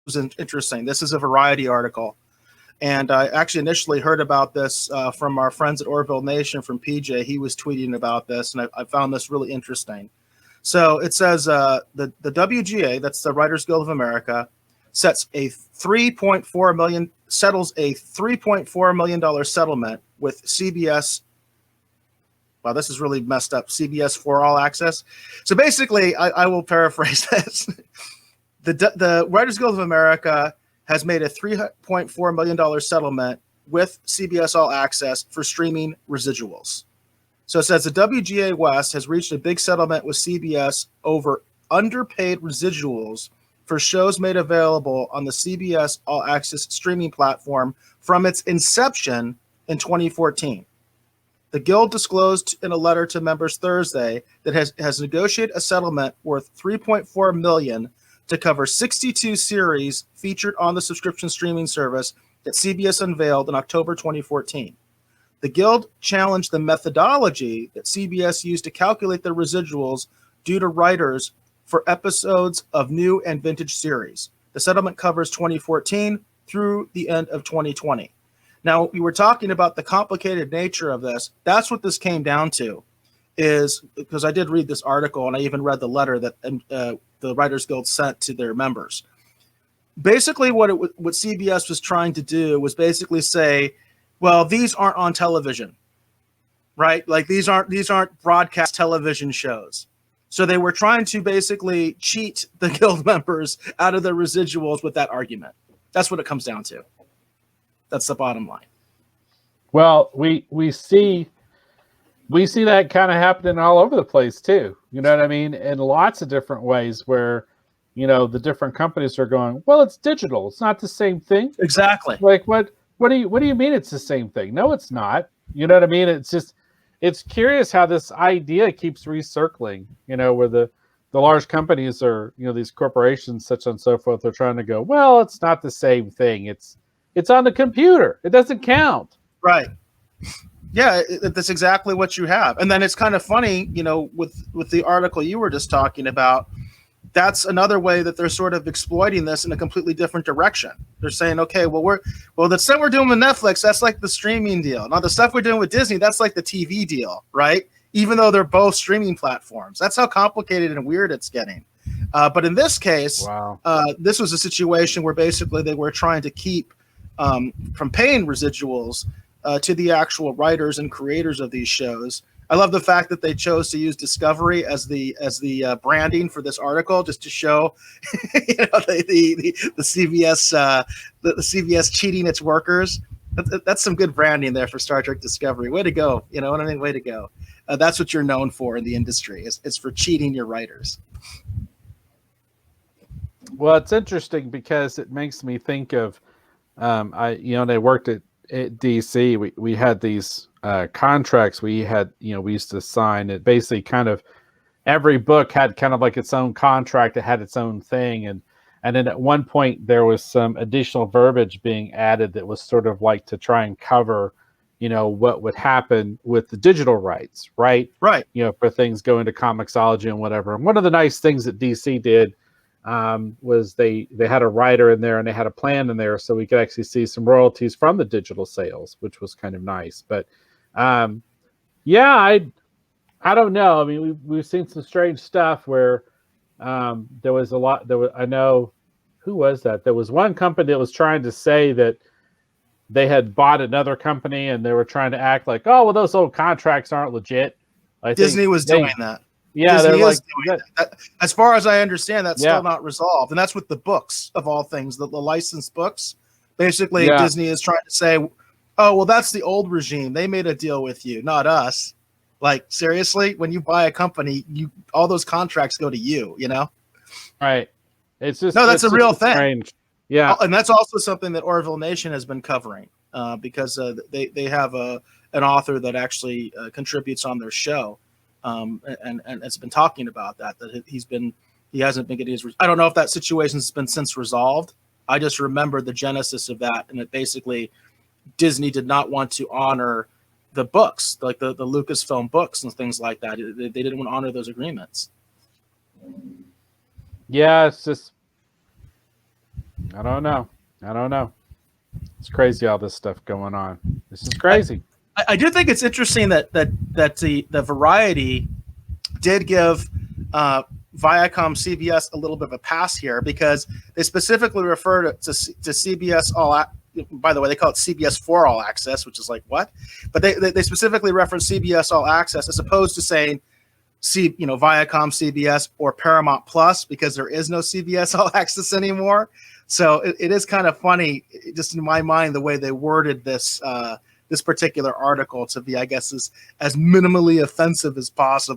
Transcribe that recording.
was interesting. This is a Variety article. And I actually initially heard about this from our friends at Orville Nation from PJ. He was tweeting about this, and I found this really interesting. So it says the WGA, that's the Writers Guild of America, settles a $3.4 million settlement with CBS. Wow, this is really messed up. CBS for All Access. So basically, I will paraphrase this. The Writers Guild of America has made a $3.4 million settlement with CBS All Access for streaming residuals. So it says the WGA West has reached a big settlement with CBS over underpaid residuals for shows made available on the CBS All Access streaming platform from its inception in 2014. The Guild disclosed in a letter to members Thursday that has negotiated a settlement worth $3.4 million to cover 62 series featured on the subscription streaming service that CBS unveiled in October 2014. The Guild challenged the methodology that CBS used to calculate the residuals due to writers for episodes of new and vintage series. The settlement covers 2014 through the end of 2020. Now, we were talking about the complicated nature of this. That's what this came down to, is because I did read this article and I even read the letter that the Writers Guild sent to their members. Basically, what CBS was trying to do was basically say, well, these aren't on television, right? Like these aren't broadcast television shows. So they were trying to basically cheat the Guild members out of their residuals with that argument. That's what it comes down to. That's the bottom line. Well, we see that kind of happening all over the place too. You know what I mean? In lots of different ways where, the different companies are going, well, it's digital. It's not the same thing. Exactly. Like what do you mean it's the same thing? No, it's not. You know what I mean? It's curious how this idea keeps recircling, where the large companies are, these corporations, such and so forth, are trying to go, well, it's not the same thing. It's on the computer. It doesn't count. Right. Yeah, that's exactly what you have. And then it's kind of funny, with the article you were just talking about, that's another way that they're sort of exploiting this in a completely different direction. They're saying, okay, the stuff we're doing with Netflix, that's like the streaming deal. Now the stuff we're doing with Disney, that's like the TV deal, right? Even though they're both streaming platforms. That's how complicated and weird it's getting. But in this case, wow. This was a situation where basically they were trying to keep from paying residuals to the actual writers and creators of these shows. I love the fact that they chose to use Discovery as the branding for this article, just to show the CBS the CBS cheating its workers. That's some good branding there for Star Trek Discovery. Way to go! You know what I mean? Way to go! That's what you're known for in the industry. It's for cheating your writers. Well, it's interesting because it makes me think of they worked at DC. We had these contracts we used to sign. It basically kind of every book had kind of like its own contract. It had its own thing, and then at one point there was some additional verbiage being added that was sort of like to try and cover what would happen with the digital rights, right? For things going to Comixology and whatever. And one of the nice things that DC did was they had a writer in there and they had a plan in there, so we could actually see some royalties from the digital sales, which was kind of nice. But I don't know. I mean, we've seen some strange stuff where there was a lot. I know, who was that? There was one company that was trying to say that they had bought another company and they were trying to act like, oh, well, those old contracts aren't legit. Disney was doing that. Yeah, Disney they're is doing that. As far as I understand, that's still not resolved. And that's with the books, of all things, the licensed books. Basically, Disney is trying to say, oh, well, that's the old regime. They made a deal with you, not us. Like, seriously, when you buy a company, all those contracts go to you, Right. It's just that's a real thing. Strange. Yeah. And that's also something that Orville Nation has been covering because they have an author that actually contributes on their show. And it's been talking about that he hasn't been getting his. I don't know if that situation's been since resolved. I just remember the genesis of that, and it basically Disney did not want to honor the books, like the Lucasfilm books and things like that. They didn't want to honor those agreements. Yeah, it's just I don't know. I don't know. It's crazy all this stuff going on. This is crazy. I do think it's interesting that the Variety did give ViacomCBS a little bit of a pass here, because they specifically refer to CBS by the way, they call it CBS for All Access, which is like, what? But they specifically reference CBS All Access as opposed to saying ViacomCBS or Paramount Plus, because there is no CBS All Access anymore. So it is kind of funny, just in my mind, the way they worded this this particular article to be, I guess, as minimally offensive as possible.